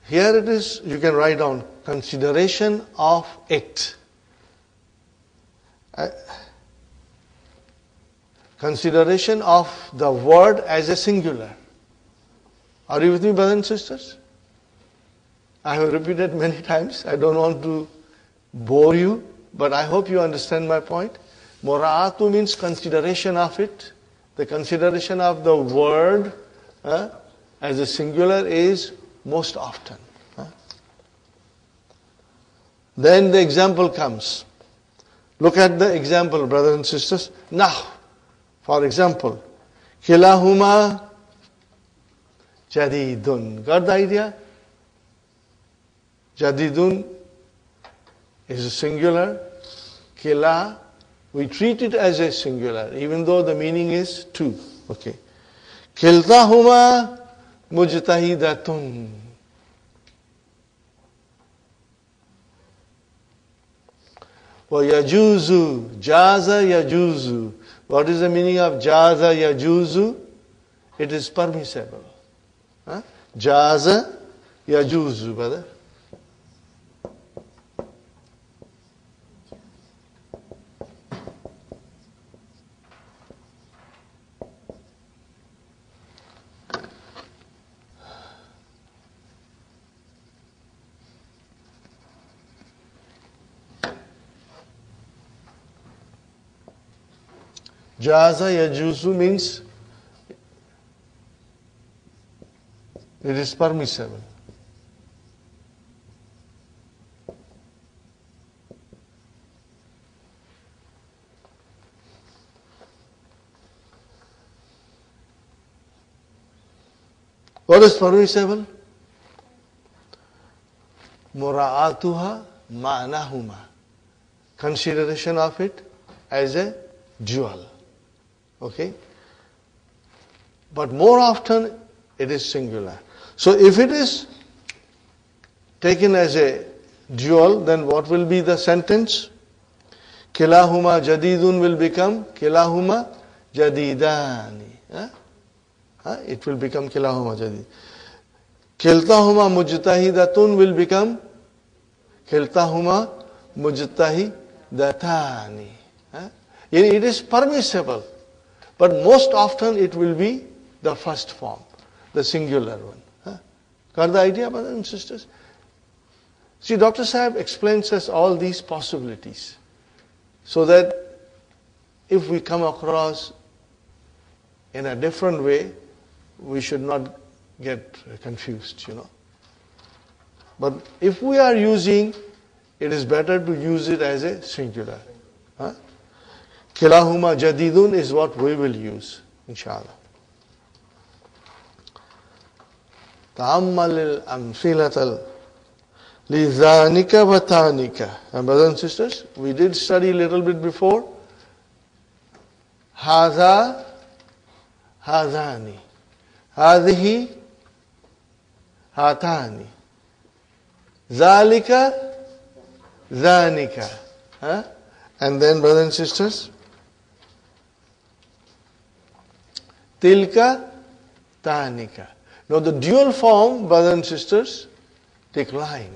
Here it is, you can write down consideration of it. Consideration of the word as a singular. Are you with me, brothers and sisters? I have repeated many times. I don't want to bore you, but I hope you understand my point. Mura'atu means consideration of it. The consideration of the word as a singular is most often. Then the example comes. Look at the example, brothers and sisters. Now, for example, kilahuma jadidun. Got the idea? Jadidun is a singular. Kila, we treat it as a singular, even though the meaning is two. Okay. Kiltahuma mujtahidatun. Wa yajuzu, jaza yajuzu. What is the meaning of jaza yajuzu? It is permissible. Jaza yajuzu, brother. Jaza yajuzu means it is permissible. What is permissible? Mura'atuha ma'nahuma. Consideration of it as a dual. Okay? But more often it is singular. So if it is taken as a dual, then what will be the sentence? Kilahuma jadidun will become kilahuma jadidani. It will become kilahuma jadid. Kiltahuma mujtahidatun will become kiltahuma mujtahidatani. It is permissible. But most often it will be the first form, the singular one. Got the idea, brothers and sisters? See, Dr. Sahib explains us all these possibilities so that if we come across in a different way, we should not get confused, But if we are using, it is better to use it as a singular. Kilahuma jadidun is what we will use, inshallah. Ta'ammal al-amfilatal lidhanika wa tanika. And brothers and sisters, we did study a little bit before. Hadha, hadhani. Hadhihi, hatani. Zalika, zanika. And then, brothers and sisters, tilka, tanika. Now the dual form, brothers and sisters, decline.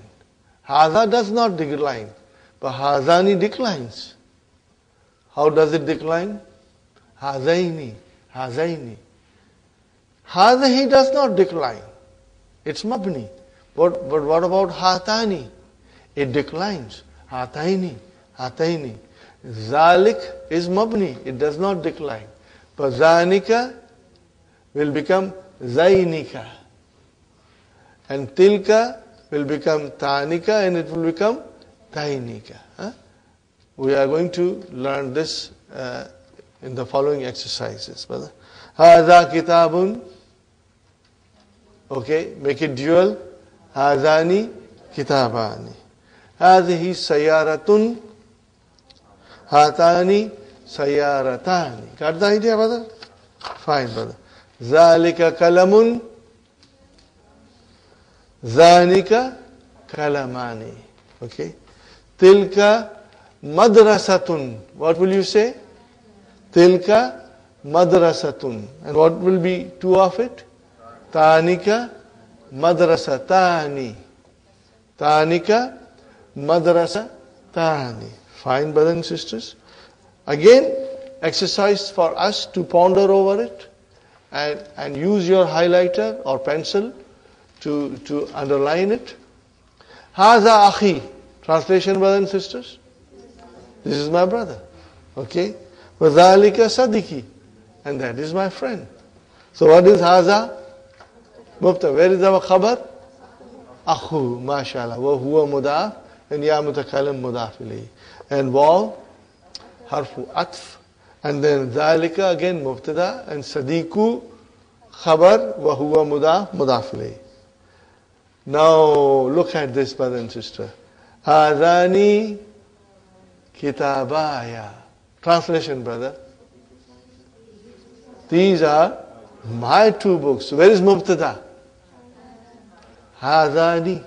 Hadha does not decline, but hadhani declines. How does it decline? Hadaini, hadaini. Hadahi does not decline. It's mabni. But what about hatani? It declines. Hataini, hataini. Zalik is mabni. It does not decline. But zanika will become zainika. And tilka will become tanika and it will become tainika. We are going to learn this in the following exercises. Hadha kitabun. Okay, make it dual. Hadhani kitabani. Hadhihi sayaratun. Hatani sayaratani. Got the idea, brother? Fine, brother. Zalika kalamun. Zanika kalamani. Okay. Tilka madrasatun. What will you say? Tilka madrasatun. And what will be two of it? Tanika madrasatani. Tanika madrasatani. Fine, brothers and sisters. Again, exercise for us to ponder over it and use your highlighter or pencil to underline it. Haza akhi. Translation, brothers and sisters. This is my brother. Okay? Wadhalika sadiki. And that is my friend. So what is haza? Mubtada. Where is our khabar? Akhu, mashallah. Wa huwa mudaf. And ya mutakallim mudaf ilayhi. And waw, harfu atf. And then dhalika again mubtada. And sadiku, khabar. Wa huwa mudaf, mudaf ilayhi. Now look at this, brother and sister. Hadani kitabaya. Translation, brother. These are my two books. Where is mubtada? Hadani.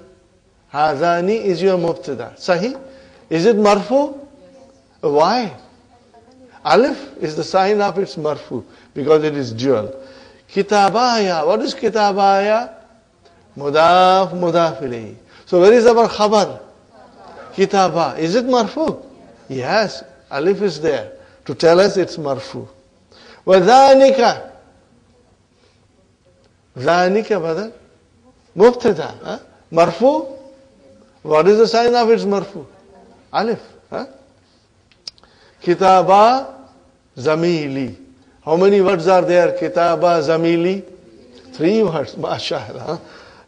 Hadani is your mubtada. Sahih? Is it marfu? Why? Alif is the sign of its marfu because it is dual. Kitabaya. What is kitabaya? Mudaf, mudaf ilayhi. So where is our khabar? Kitaba. Is it marfu? Yes. Alif is there to tell us it's marfu. Wadhanika. Dhanika, brother. Mubtada. Huh? Marfu. What is the sign of its marfu? Alif. Huh? Kitaba zamili. How many words are there? Kitaba zamili. 3 words. MashaAllah.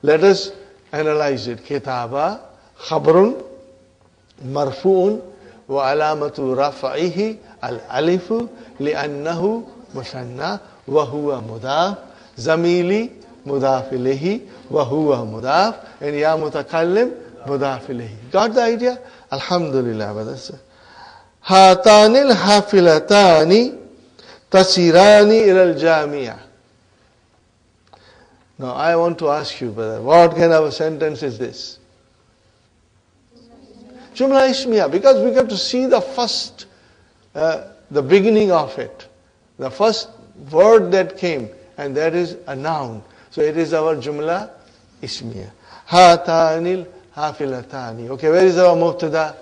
Let us analyze it. Kitaba khabrun marfu'un wa alamatu raf'ihi al-alifu li'annahu musanna wa huwa mudaf. Zamili mudaf ilayhi wa huwa mudaf. And ya mutakallim mudaf ilayhi. Got the idea? Alhamdulillah, brothers. Hatanil hafilatani tasirani ilal jamia. Now I want to ask you, brother, what kind of a sentence is this? Jumla Ismiya, because we got to see the first, the beginning of it. The first word that came, and that is a noun. So it is our Jumla Ismiya. Hatanil hafilatani. Okay, where is our mubtada?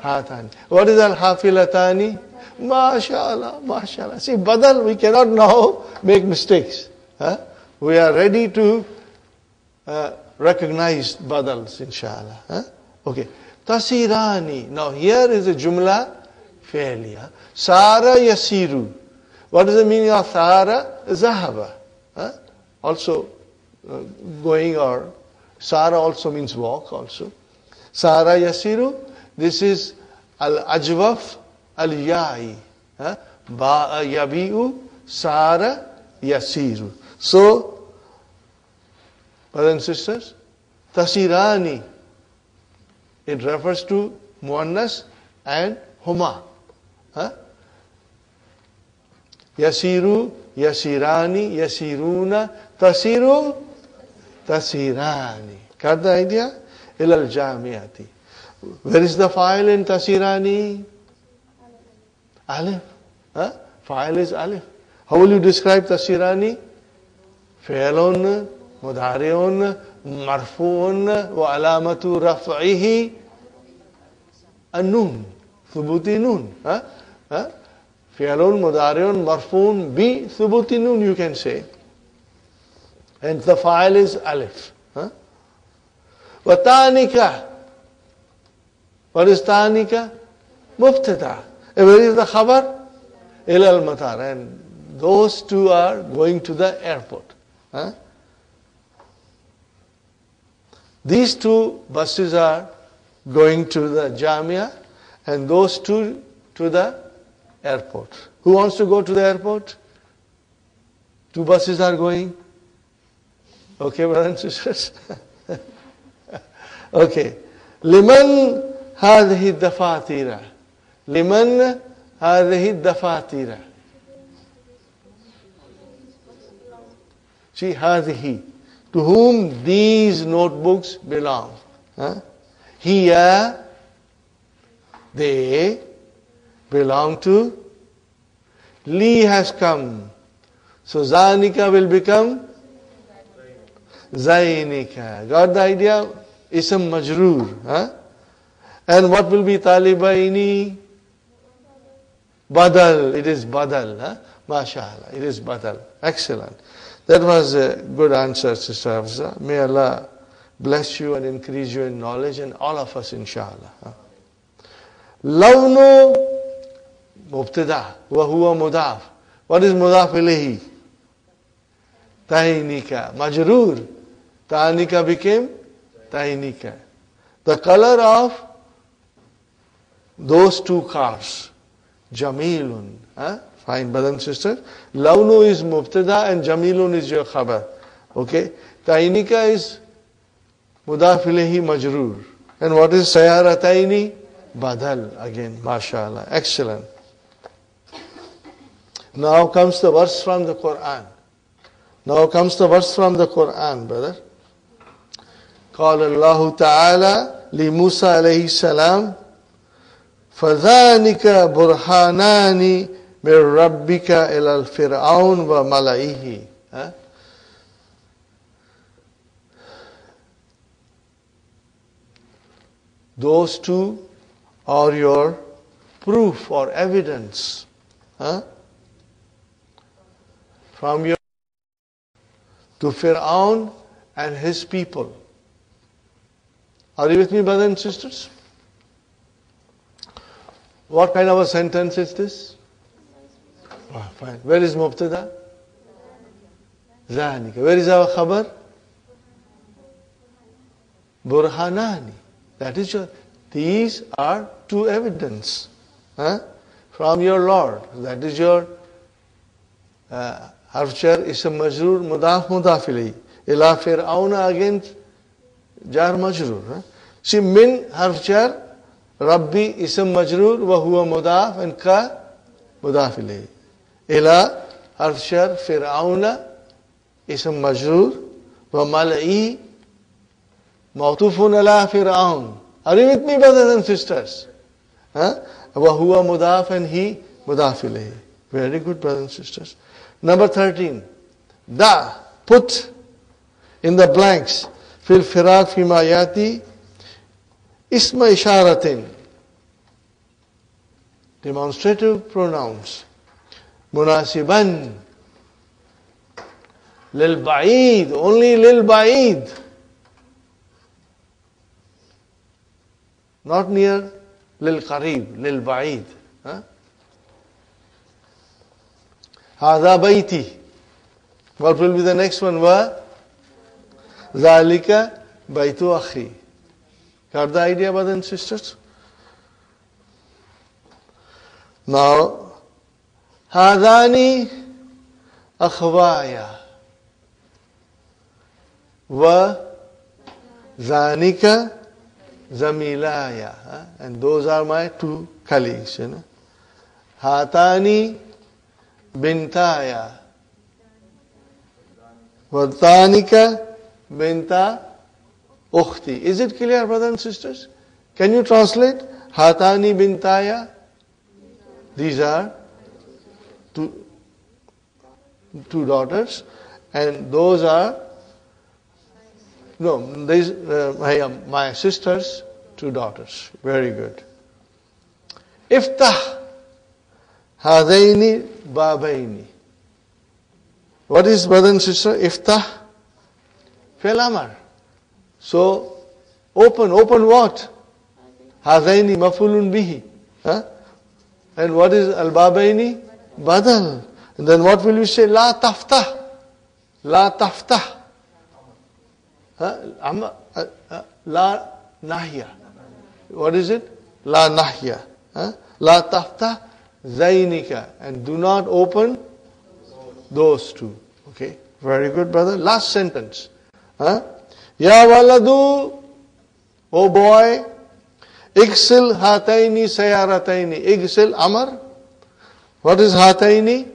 Hatani. What is al hafilatani? MashaAllah, MashaAllah. See, badal, we cannot now make mistakes. Huh? We are ready to recognize badals, inshallah. Huh? Okay. Tasirani. Now here is a jumla failure. Sara yasiru. What is the meaning of Sara? Zahaba. Huh? Also going, or Sara also means walk also. Sara yasiru. This is al-ajwaf al-ya'i. Ba'a yabi'u. Sara yasiru. So, brothers and sisters, tasirani, it refers to muannas and huma. Yasiru, yasirani, yasiruna, tasiru, tasirani. Got the idea? Ilal jamiati. Where is the file in tasirani? Alif. File is alif. How will you describe tasirani? فعل مضارع مرفوع وعلامة رفعه النون ثبوت نون فعل مضارع مرفوع بثبوت نون, you can say, and the file is alif. وتانكا. What is tanika? Mubtada. And where is the khabar? إلى المطار. And those two are going to the airport. These two buses are going to the Jamia and those two to the airport. Who wants to go to the airport? 2 buses are going. Okay, brothers and sisters? Okay. Liman hadhihi dafatira. Liman hadhihi dafatira. See, hadhihi. To whom these notebooks belong. Here, they belong to. Li has come. So, zanika will become Zainika. Got the idea? Ism majroor. Huh? And what will be talibaini? Badal. It is badal. Huh? MashaAllah. It is badal. Excellent. That was a good answer, Sister Hafsa. May Allah bless you and increase you in knowledge, and all of us, inshallah. Huh? Lawnu mubtada wa huwa mudaf. What is mudaf ilayhi? Tainika. Majroor. Tainika became Tainika. The color of those two cars. Jamilun. Huh? Fine, brothers and sisters. Lawnu is mubtada and Jamilun is your khabar. Okay? Tainika is mudaf ilayhi majroor. And what is sayarataini? Badal. Again, mashallah. Excellent. Now comes the verse from the Quran. Now comes the verse from the Quran, brother. قال الله تعالى لموسى عليه السلام فذلك برهانان من ربك إلى الفرعون وملئه. Those two are your proof or evidence. From your to Fir'aun and his people. Are you with me, brothers and sisters? What kind of a sentence is this? Oh, fine. Where is Mubtada? Zanika. Where is our khabar? Burhanani. That is your. These are two evidence from your Lord. That is your harfjar ism majroor mudaf mudaf ilayhi. Ila fir'auna against jar majroor. See, min harfjar Rabbi ism majroor wa huwa mudaf and ka mudaf ilayhi. Ila harfjar fir'auna ism majroor wa mala'i mawtufun ala fir'aun. Are you with me, brothers and sisters? Wa huwa mudaf and he mudaf ilayhi. Very good, brothers and sisters. Number 13. Da, put in the blanks. Fil firaq fi ma yati isma isharatin. Demonstrative pronouns. Munasiban. Lil ba'id. Only lil ba'id. Not near lil qarib. Lil ba'id. Hada baiti. What will be the next one? Wa zalika baitu akhi. Got the idea, brothers and sisters? Now, hadani akhwaya wa zanika zamilaya. And those are my two colleagues. Hatani bintaya wa tanika binta ukhti. Is it clear, brothers and sisters? Can you translate? Hatani bintaya. These are two daughters, and those are these my sisters, two daughters. Very good. Iftah hadaini babaini. What is, brother and sister? Iftah fi'l amr. So open what? Hadaini maf'ulun bihi. And what is al-babaini? Badal. And then what will we say? La taftah. La taftah. La nahya. What is it? La nahya. La taftah zainika. And do not open those two. Okay. Very good, brother. Last sentence. Ya waladu. Oh boy. Igsil hataini sayarataini. Igsil amar. What is hataini?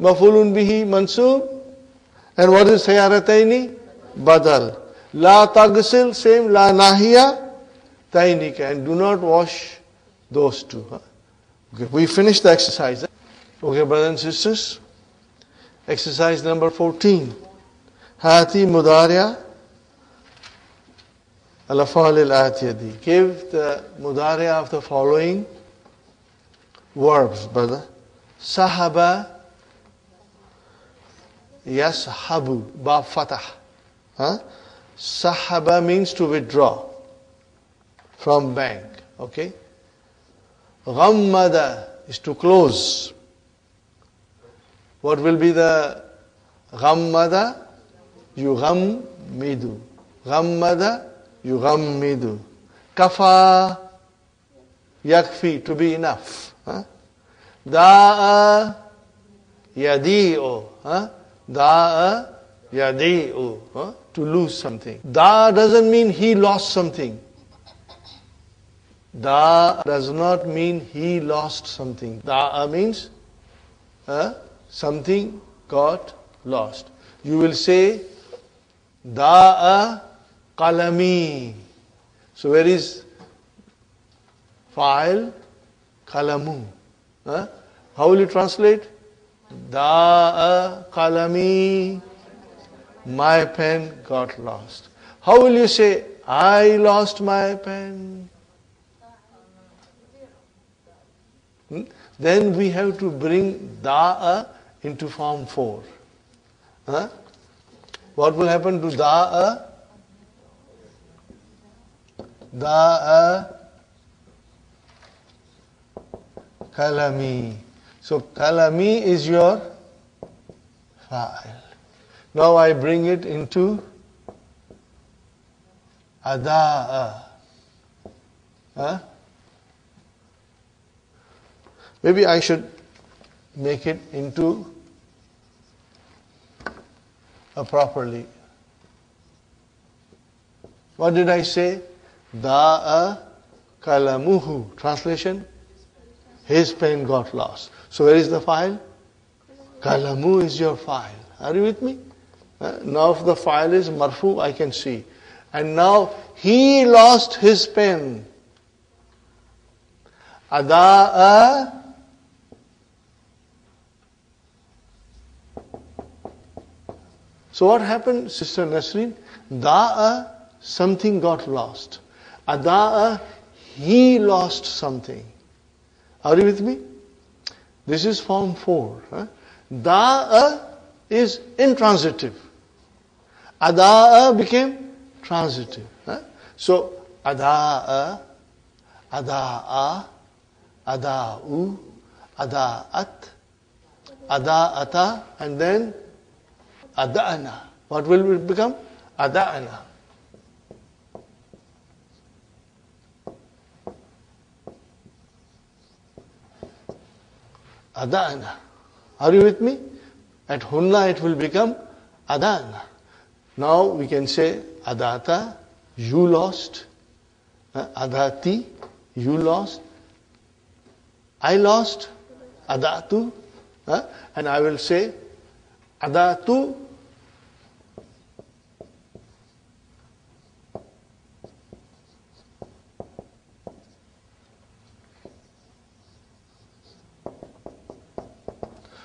Mafulun bihi mansub. And what is sayarataini? Badal. La tagsil, same. La nahiya tainika. And do not wash those two. Okay, we finished the exercise. Okay, brothers and sisters. Exercise number 14. Hati mudariya Al-af'al al-atiyah. Give the mudari of the following verbs, brother. Sahaba, yashabu, ba fatah. Sahaba means to withdraw from bank. Okay. Ghammada is to close. What will be the ghammada? Yughammidu. Ghammada, yughammidu. Kafa, yakfi, to be enough. Da'a, yadi'u. Da'a, yadi'u. To lose something. Da doesn't mean he lost something. Da does not mean he lost something. Da means something got lost. You will say da'a qalami. So where is fa'il? Qalamu. How will you translate? Da'a qalami. My pen got lost. How will you say I lost my pen? Then we have to bring da'a into form 4. What will happen to da'a? Da'a kalami. So kalami is your fa'il. Now I bring it into ada'a. Maybe I should make it into a properly. What did I say? Da'a kalamuhu. Translation? His pen got lost. So where is the file? Kalamu is your file. Are you with me? Now if the file is marfu, I can see. And now he lost his pen. Ada'a. So what happened, Sister Nasreen? Da'a, something got lost. Ada'a, he lost something. Are you with me? This is form 4. Da'a is intransitive. Ada'a became transitive. So ada'a, ada'a, ada'u, ada'at, ada'ata, and then ada'ana. What will it become? Ada'ana. Ada'ana. Are you with me? At hunna it will become ada'ana. Now we can say adata, you lost. Adati, you lost. I lost. Adatu. And I will say adatu.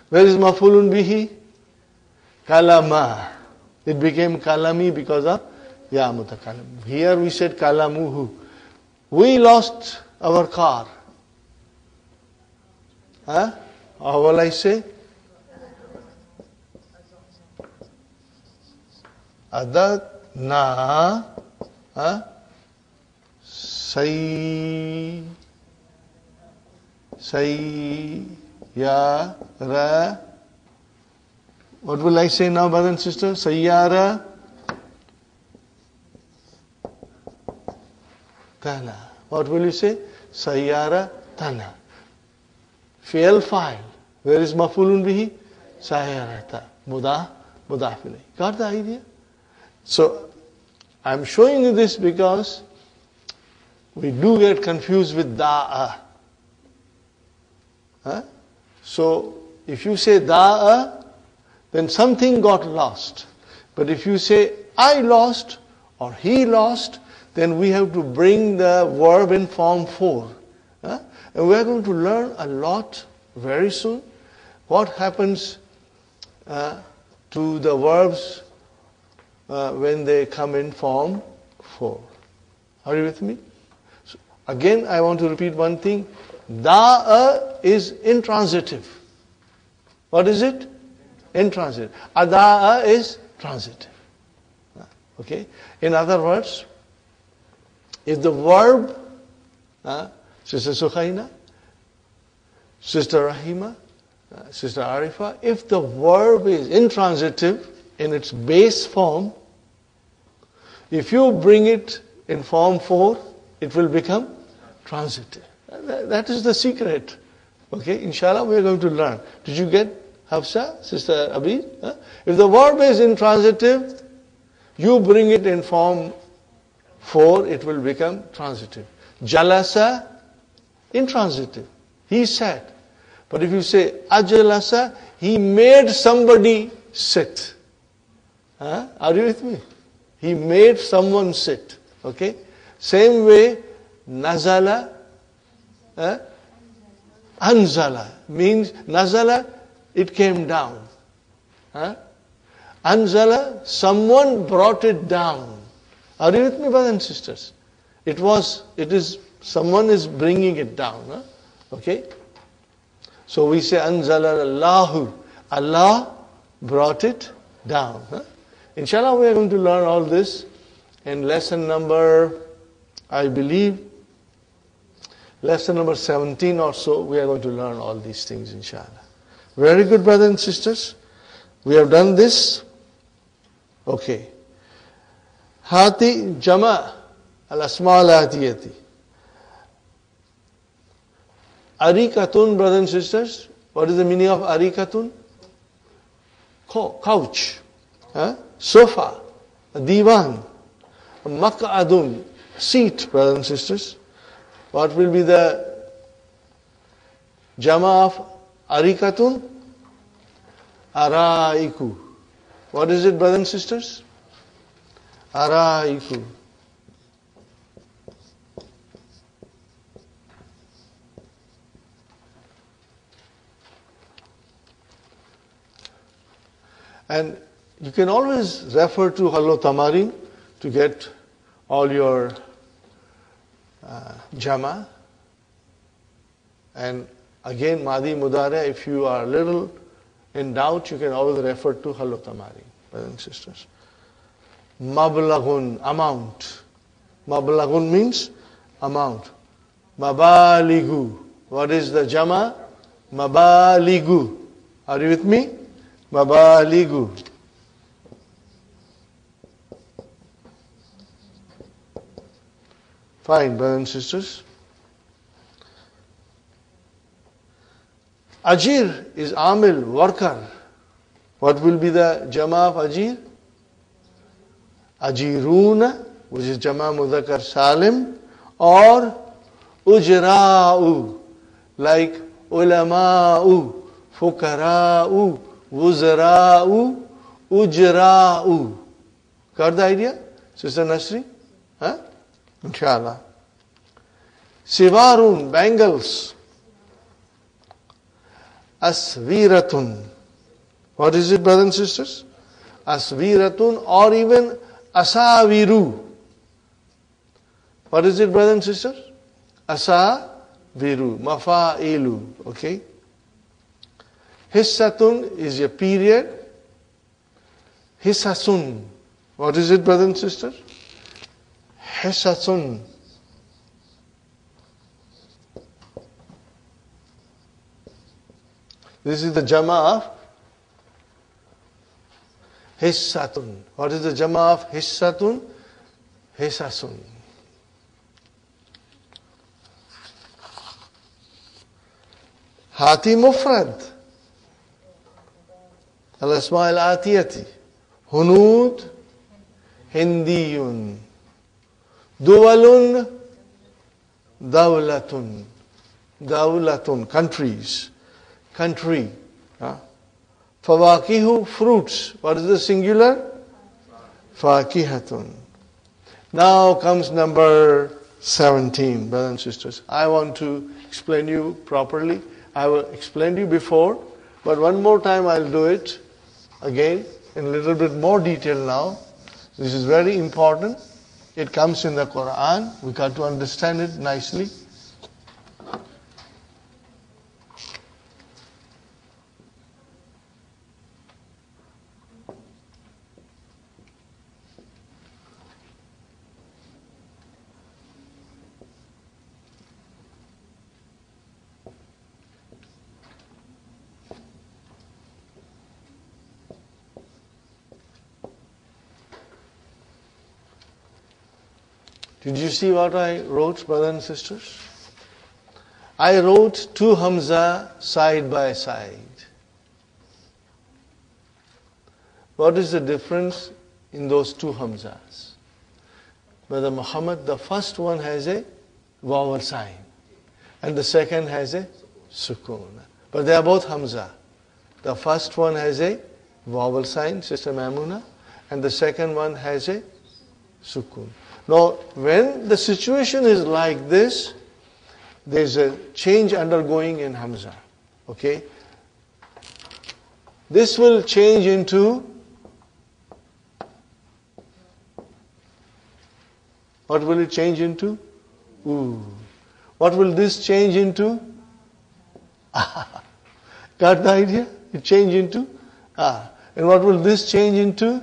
Where is maf'ulun bihi? Kalama. It became kalami because of ya mutakallim. Here we said kalamuhu. We lost our car. How will I say? Adatna sayyara. What will I say now, brother and sister? Sayyara tana. What will you say? Sayyara tana. Fi'l fa'il. Where is maf'ulun bihi? Sayyarata. Mudaf ilayh. Got the idea? So, I'm showing you this because we do get confused with da'a. So, if you say da'a, then something got lost. But if you say I lost or he lost, then we have to bring the verb in form 4. And we are going to learn a lot very soon. What happens to the verbs when they come in form 4. Are you with me? So again, I want to repeat one thing. Da'a is intransitive. What is it? Intransitive. Ada'a is transitive. Okay? In other words, if the verb, Sister Sukhaina, Sister Rahima, Sister Arifa, if the verb is intransitive in its base form, if you bring it in form 4, it will become transitive. That is the secret. Okay, inshallah we are going to learn. Did you get Hafsa, Sister Abid? If the verb is intransitive, you bring it in form 4, it will become transitive. Jalasa, intransitive. He sat. But if you say ajalasa, he made somebody sit. Are you with me? He made someone sit. Okay? Same way, nazala, anzala means nazala, it came down. Anzala, someone brought it down. Are you with me, brothers and sisters? Someone is bringing it down. Okay? So we say anzala Allahu. Allah brought it down. Inshallah we are going to learn all this in lesson number, I believe, lesson number 17 or so. We are going to learn all these things, inshallah. Very good, brothers and sisters. We have done this. Okay. Hati jama al-asma al-atiyati. Arikatun, brothers and sisters. What is the meaning of arikatun? Couch. Sofa. Divan. Mak'adun. Seat, brothers and sisters. What will be the jama of arikatun? Araiku. What is it, brothers and sisters? Araiku. And you can always refer to Hallo Tamarin to get all your jama. And again, Madi Mudare, if you are a little in doubt, you can always refer to Hallo Tamarin, brothers and sisters. Mablaghun, amount. Mablaghun means amount. Mabaligu. What is the jama? Mabaligu. Are you with me? Mabaligu. Fine, brothers and sisters. Ajir is amil, worker. What will be the jama of ajir? Ajiruna, which is jama mudhakkar salim, or ujra'u, like ulama'u, fukara'u, wuzra'u, ujra'u. Got the idea? Sister Nasri? Inshallah. Sivarun, bangles. Asviratun. What is it, brothers and sisters? Asviratun, or even asaviru. What is it, brothers and sisters? Asaviru. Mafa'ilu. Okay? Hissatun is a period. Hissasun. What is it, brothers and sisters? Hissasun. This is the jama of hissatun. What is the jama of hissatun? Hissasun. Hati mufrad. Al-asma al-atiyati. Hunud. Hindiyun. Duwalun. Dawlatun. Dawlatun. Countries. Country. Fawakihu, fruits. What is the singular? Fakihatun. Now comes number 17, brothers and sisters. I want to explain you properly. I will explain you before, but one more time I'll do it again in a little bit more detail now. This is very important. It comes in the Quran. We got to understand it nicely. Did you see what I wrote, brothers and sisters? I wrote two Hamza side by side. What is the difference in those two Hamzas? Brother Muhammad, the first one has a vowel sign and the second has a sukoon. But they are both Hamza. The first one has a vowel sign, Sister Maimuna, and the second one has a sukoon. Now, when the situation is like this, there's a change undergoing in Hamza. Okay? This will change into, what will it change into? Ooh. What will this change into? Got the idea? It change into? And what will this change into?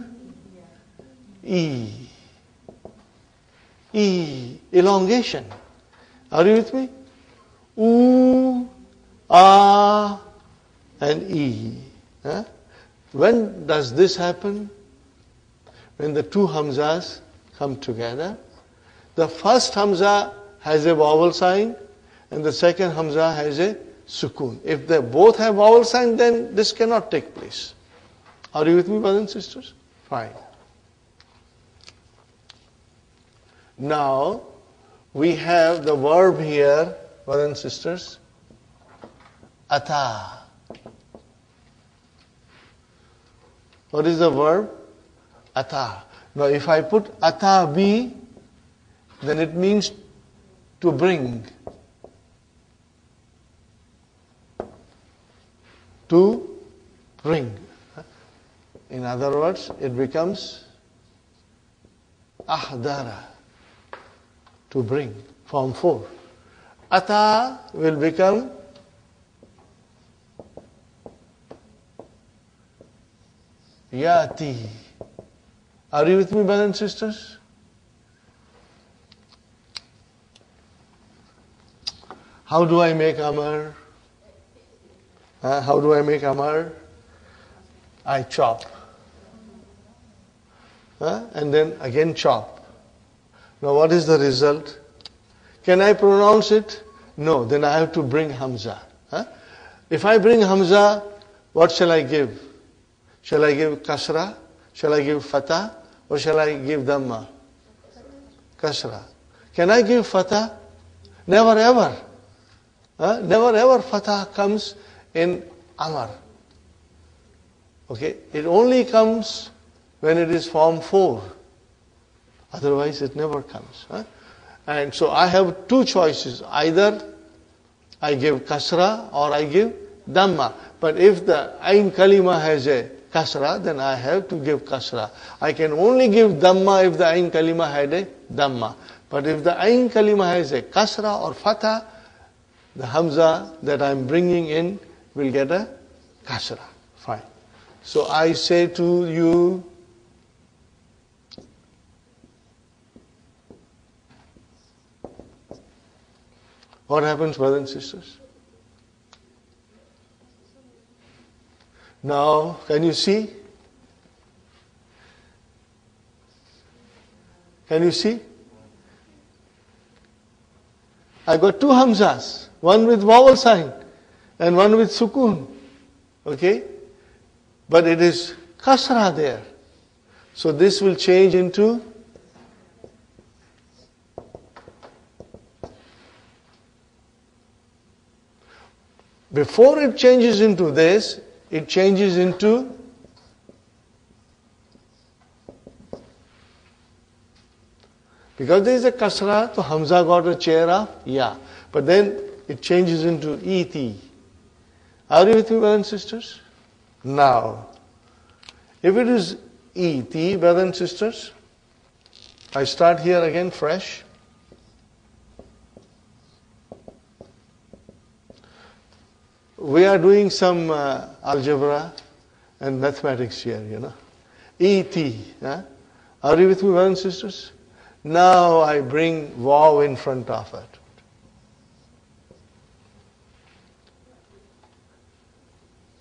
E. E, elongation. Are you with me? Oo, ah, and E. When does this happen? When the two Hamzas come together. The first Hamza has a vowel sign and the second Hamza has a sukoon. If they both have vowel sign, then this cannot take place. Are you with me, brothers and sisters? Fine. Now, we have the verb here, brothers and sisters, ata. What is the verb? Ata. Now, if I put ata bi, then it means to bring. To bring. In other words, it becomes ahdara. To bring, form 4. Ata will become yati. Are you with me, brothers and sisters? How do I make Amar? How do I make Amar? I chop. And then again chop. Now what is the result? Can I pronounce it? No, then I have to bring Hamza. If I bring Hamza, what shall I give? Shall I give Kasra? Shall I give Fatah? Or shall I give Dhamma? Kasra. Can I give Fatah? Never ever. Never ever Fatah comes in Amar. Okay? It only comes when it is form 4. Otherwise it never comes. And so I have two choices. Either I give Kasra or I give Dhamma. But if the Ain Kalima has a Kasra, then I have to give Kasra. I can only give Dhamma if the Ain Kalima had a Dhamma. But if the Ain Kalima has a Kasra or Fatha, the Hamza that I am bringing in will get a Kasra. Fine. So I say to you, what happens, brothers and sisters? Now, can you see? Can you see? I got two Hamzas, one with vowel sign and one with sukoon. Okay? But it is kasra there. So this will change into before it changes into this, it changes into because there is a kasra, so Hamza got a chair of ya. But then it changes into eti. Are you with me, brothers and sisters? Now, if it is eti, brothers and sisters, I start here again fresh. We are doing some algebra and mathematics here, E.T. Huh? Are you with me, brothers and sisters? Now I bring wow in front of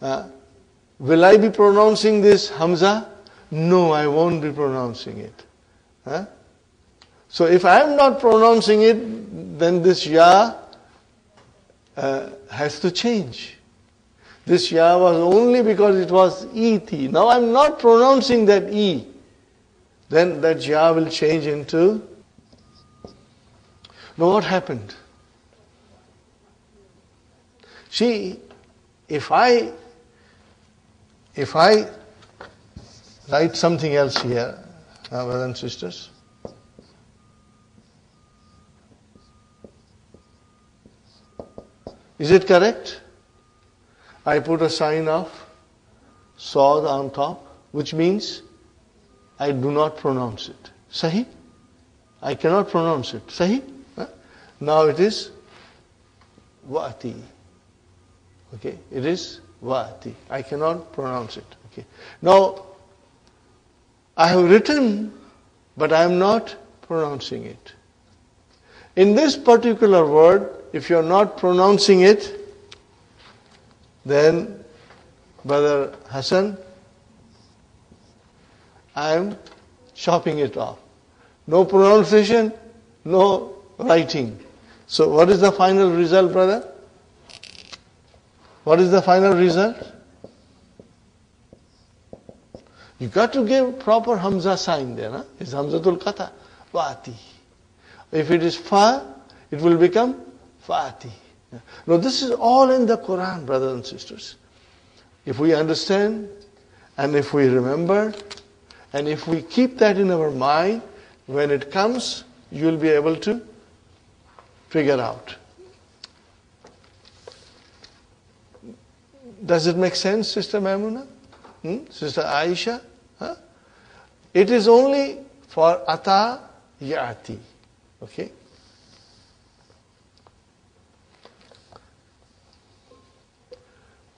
it. Will I be pronouncing this Hamza? No, I won't be pronouncing it. So if I am not pronouncing it, then this Ya has to change. This Ya was only because it was E-T. Now I am not pronouncing that E. Then that Ya will change into... Now what happened? See, if I write something else here, brothers and sisters, is it correct? I put a sign of Saad on top, which means I do not pronounce it. Sahi? I cannot pronounce it. Sahi? Now it is Va'ati. Okay, it is Va'ati. I cannot pronounce it. Okay. Now, I have written, but I am not pronouncing it. In this particular word, if you are not pronouncing it, then, Brother Hassan, I am chopping it off. No pronunciation, no writing. So what is the final result, brother? What is the final result? You got to give proper Hamza sign there. Huh? It's Hamzatul Qata. Va'ati. If it is Fa, it will become Fa'ati. Now this is all in the Quran, brothers and sisters. If we understand, and if we remember, and if we keep that in our mind, when it comes, you will be able to figure out. Does it make sense, Sister Maimuna? Sister Aisha? Huh? It is only for Ata Ya'ati. Okay?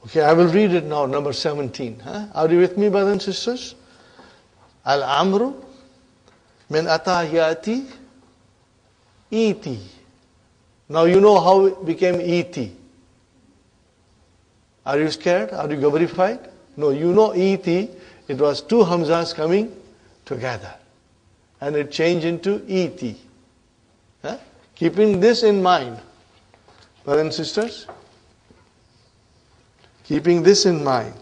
Okay, I will read it now, number 17. Huh? Are you with me, brothers and sisters? Al-Amru min Ata Ya'ati Iti. Now you know how it became Iti. Are you scared? Are you gabarified? No, you know E-T, it was two Hamzas coming together. And it changed into E-T. Huh? Keeping this in mind, brothers and sisters, keeping this in mind,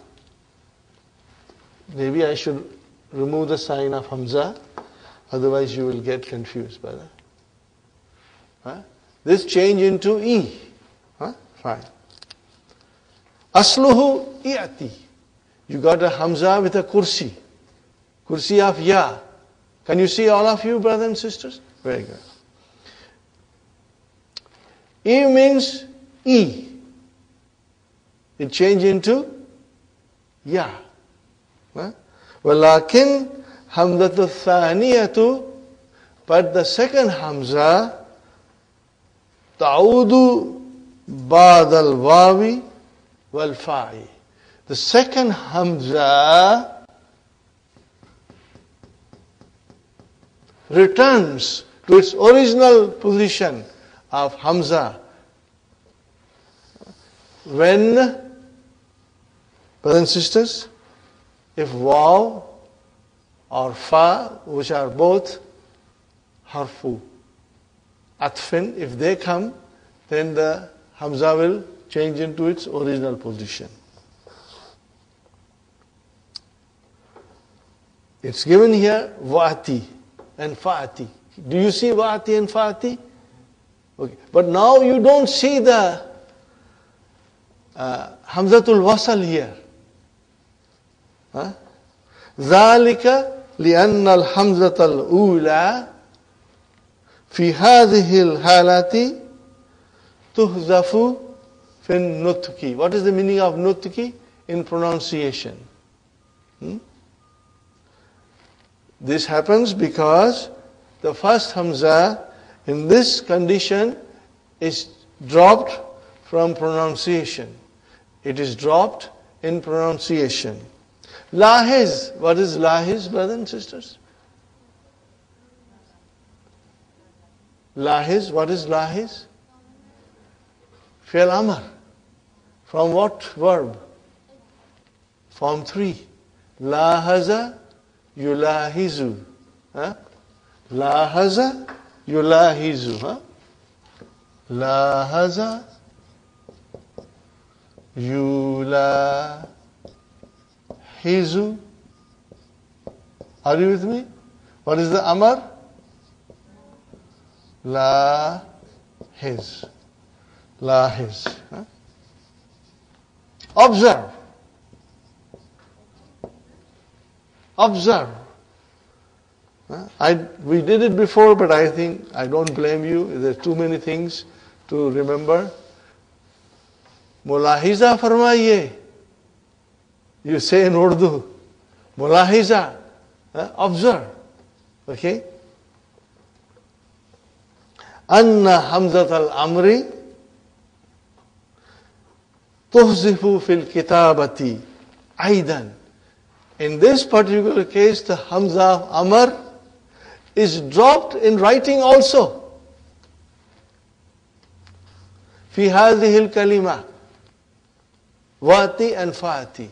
maybe I should remove the sign of Hamza, otherwise you will get confused, brother. Huh? This change into E. Huh? Fine. Asluhu i'ati. You got a Hamza with a kursi. Kursi of Ya. Can you see all of you, brothers and sisters? Very good. E means E. It changed into Ya. Walakin Hamzatu Thaniyatu, but the second Hamza, Ta'udu Ba'dal Wawi wal Fa'i. The second Hamza returns to its original position of Hamza when, brothers and sisters, if Waw or Fa, which are both Harfu Atfin, if they come, then the Hamza will change into its original position. It's given here Va'ati and Fa'ati. Do you see Va'ati and Fa'ati? Okay. But now you don't see the Hamzatul Wasal here. ذلك لأن الحمزة الأولى في هذه الحالة تحذف في النطق. What is the meaning of nutki? In pronunciation. This happens because the first Hamza in this condition is dropped from pronunciation. It is dropped in pronunciation. Lahiz. What is lahiz, brothers and sisters? Lahiz. What is lahiz? Fi'l amr. From what verb? Form 3. Lahaza yulahizu. Lahaza yulahizu. Lahaza yulahizu. Are you with me? What is the amar? Lahiz. Lahiz. Observe. Observe. We did it before, but I think I don't blame you. There are too many things to remember. Mulahiza farmaiye. You say in Urdu. Mulahiza. Observe. Okay? Anna Hamzat al-Amri tuhzifu fil kitabati aidan. In this particular case, the Hamza of Amr is dropped in writing also. Fi hadhihi al-kalima. Wati and Fati.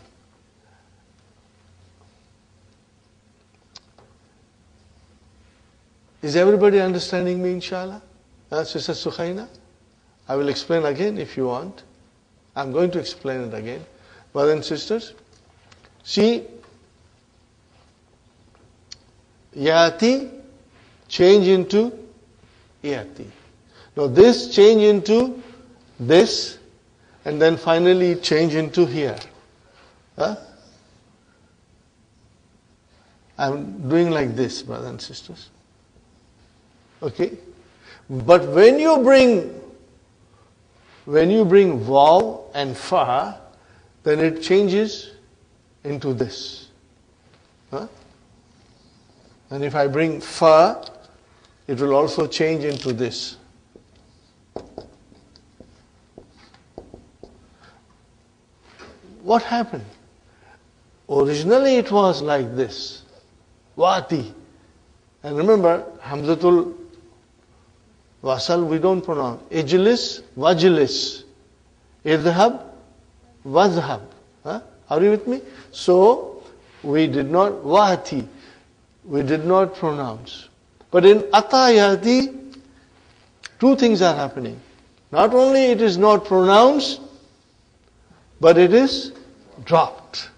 Is everybody understanding me, inshallah? Sister Sukhaina? I will explain again if you want. I'm going to explain it again. Brothers and sisters, see, Yati change into Yati. Now this change into this, and then finally change into here. I'm doing like this, brothers and sisters. Okay? But when you bring Vav and Fa, then it changes into this. And if I bring Fa, it will also change into this. What happened? Originally it was like this. Wati. And remember, Hamzatul Wasal we don't pronounce. Ijlis, Wajlis. Idhab, Wazhab. Are you with me? So, we did not, Wati. We did not pronounce. But in Atayati, two things are happening. Not only it is not pronounced, but it is dropped.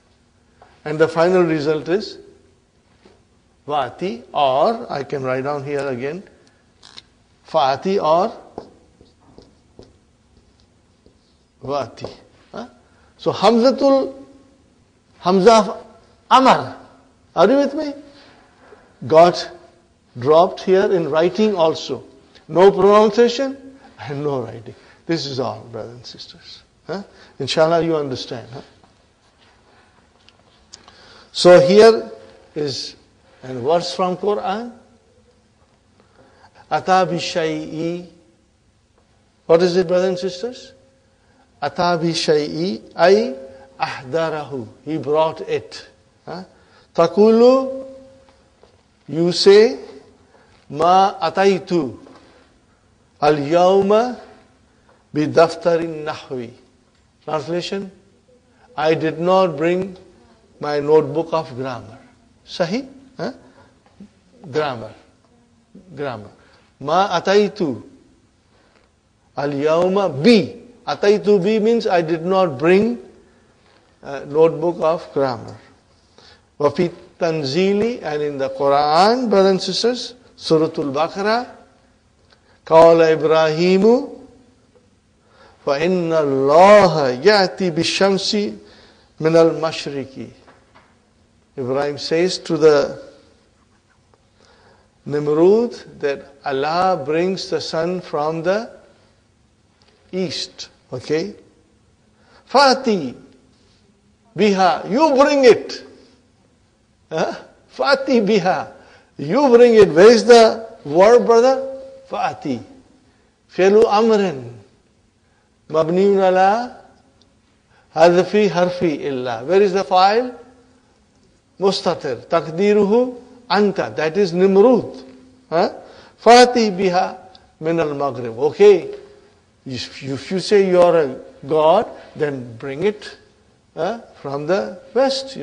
And the final result is Vati, or I can write down here again, Fati or Vati. So Hamza of Amar, are you with me? Got dropped here in writing also. No pronunciation and no writing. This is all, brothers and sisters. Inshallah you understand. So here is a verse from Quran. Ata bi shay'i. What is it, brothers and sisters? Ata bi shay'i ay ahdarahu. He brought it. Takulu, you say, ma ataitu al yawma bi daftarin nahwi. Translation, I did not bring my notebook of grammar. Sahi? Grammar. Ma ataitu al yawma bi. Ataitu bi means I did not bring a notebook of grammar. Wafi tanzili, and in the Quran, brothers and sisters, Suratul Baqarah, Qala Ibrahimu فَإِنَّ اللَّهَ يَأْتِي بِالشَّمْسِ مِنَ الْمَشْرِقِ. Ibrahim says to the Nimrud that Allah brings the sun from the east. Okay? Fati biha, you bring it. Fati biha, you bring it. Where is the verb, brother? Fa'ati. Fi'lu amrin. Mabniun ala hadfi harfi illa. Where is the file? Mustatir. Taqdiruhu anta. That is Nimrud. Fa'ati biha min al-maghrib. Okay. If you say you are a god, then bring it from the west,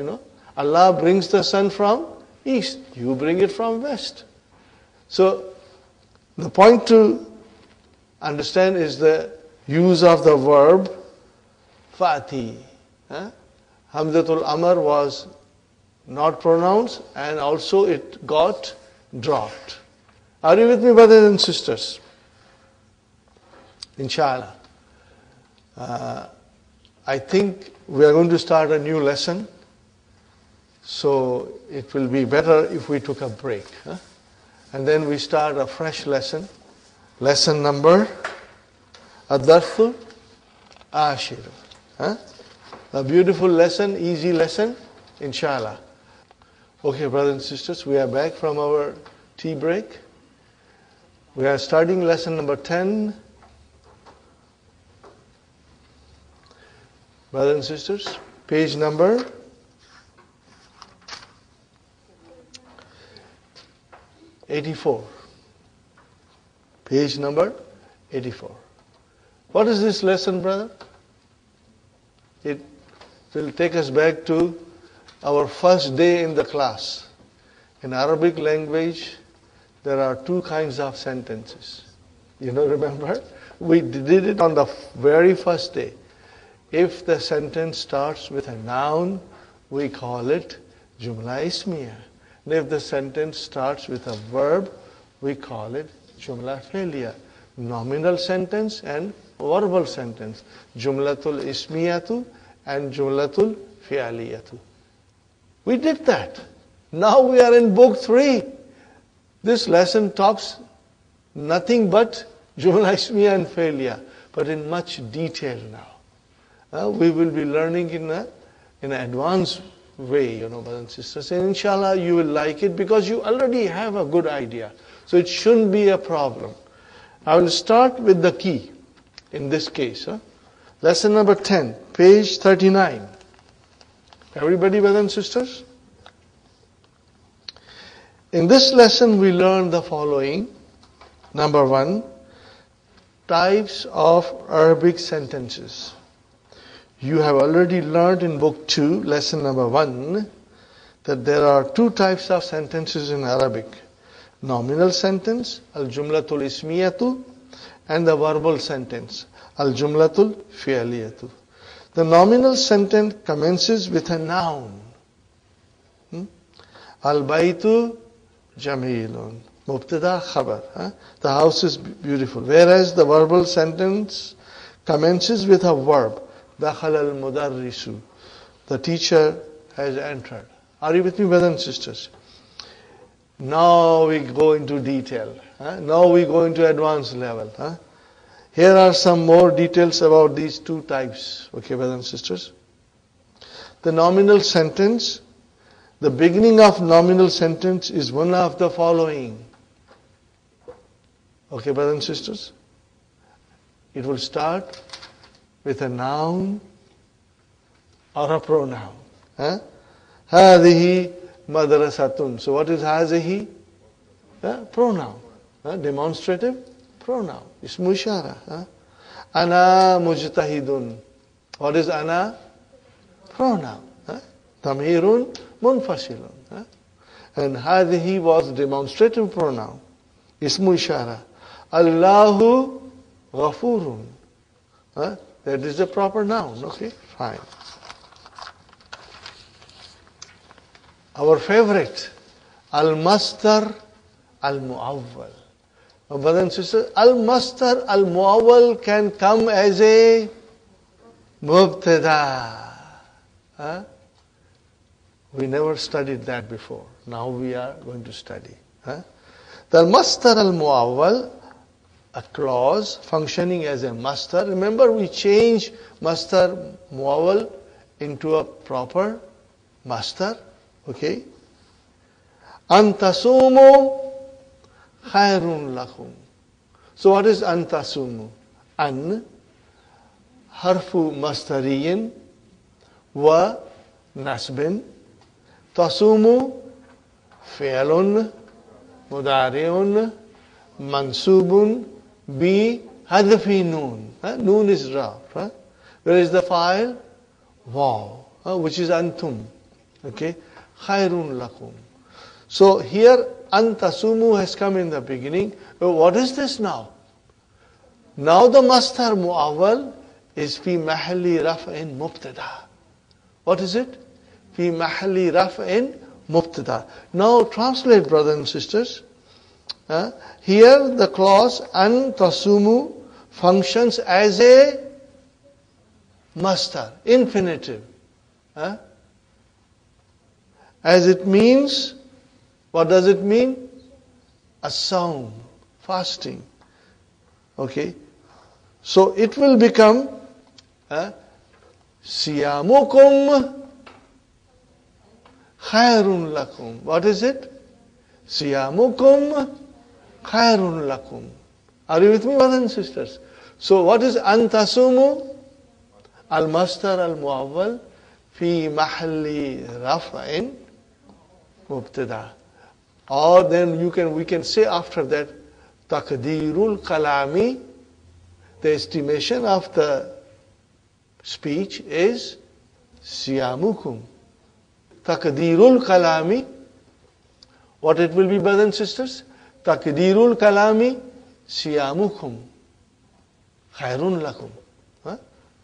Allah brings the sun from east. You bring it from west. So, the point to understand is the use of the verb fa'ati. Hamzatul Amr was not pronounced and also it got dropped. Are you with me, brothers and sisters? Inshallah. I think we are going to start a new lesson. So it will be better if we took a break. And then we start a fresh lesson. Lesson number Ad-Darthul Ashir. A beautiful lesson, easy lesson, inshallah. Okay, brothers and sisters, we are back from our tea break. We are starting lesson number 10. Brothers and sisters, page number 84. Page number 84. What is this lesson, brother? It will take us back to our first day in the class. In Arabic language, there are two kinds of sentences. Remember? We did it on the very first day. If the sentence starts with a noun, we call it Jumla Ismiya. And if the sentence starts with a verb, we call it Jumla Fi'liya. Nominal sentence and verbal sentence. Jumlatul Ismiyatu and Jumlatul Fi'aliyatu. We did that. Now we are in book 3. This lesson talks nothing but Jumla Ismiya and Fi'liya, but in much detail now. We will be learning in an advanced way, brothers and sisters. And inshallah, you will like it because you already have a good idea. So it shouldn't be a problem. I will start with the key in this case. Lesson number 10, page 39. Everybody, brothers and sisters? In this lesson, we learn the following. Number 1, types of Arabic sentences. You have already learned in book 2, lesson number 1, that there are two types of sentences in Arabic. Nominal sentence, al-jumlatul ismiyatu, and the verbal sentence, al-jumlatul fi'aliyatu. The nominal sentence commences with a noun. Al-baytu jamilun. Mubtada khabar. The house is beautiful. Whereas the verbal sentence commences with a verb. Dakhal al-mudarrisu. The teacher has entered. Are you with me, brothers and sisters? Now we go into detail. Now we go into advanced level. Here are some more details about these two types. Okay, brothers and sisters? The nominal sentence, the beginning of nominal sentence is one of the following. Okay, brothers and sisters? It will start with a noun or a pronoun. Hadihi madrasatun. So what is hazihi? Pronoun. Demonstrative pronoun. Ismu ishara. Ana mujtahidun. What is ana? Pronoun. Tamhirun munfasilun. And hadihi was demonstrative pronoun. Ismu ishara. Allahu ghafurun. That is the proper noun. Okay, fine. Our favorite, al-masdar al-mu'awwal. Brothers and sisters, al-masdar al-mu'awwal can come as a mubtada. We never studied that before. Now we are going to study. The masdar al-mu'awwal, a clause functioning as a masdar. Remember, we change masdar mu'awwal into a proper masdar. Okay. Antasumu khairun lakum. So what is an tasumu? An harfu mastariyin wa nasbin. Tasumu fi'lun mudari'un mansubun bi hadfi noon. Noon is raf. Where is the file? Wow. Which is antum. Okay. Khairun lakum. So here antasumu has come in the beginning. What is this now? Now the masdar mu'awwal is fi mahalli raf'in mubtada. What is it? Fi mahalli raf'in mubtada. Now translate, brothers and sisters. Here the clause antasumu functions as a masdar, infinitive. As it means, what does it mean? As-sawm, fasting. Okay. So it will become siyamukum khairun lakum. What is it? Siyamukum khairun lakum. Are you with me, brothers and sisters? So what is antasumu? Al-masdar al-mu'awwal fi mahalli raf'in mubtada. Or then we can say after that, taqdeerul kalami, the estimation of the speech is siyamukum. Taqdeerul kalami, what it will be, brothers and sisters? Taqdeerul kalami siyamukum khairun lakum.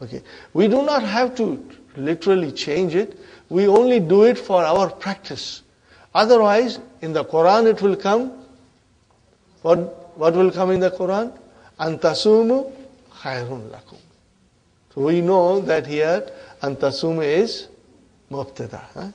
Okay. We do not have to literally change it. We only do it for our practice. Otherwise, in the Quran it will come. What will come in the Quran? Antasumu khairun lakum. So we know that here antasumu is mubtada.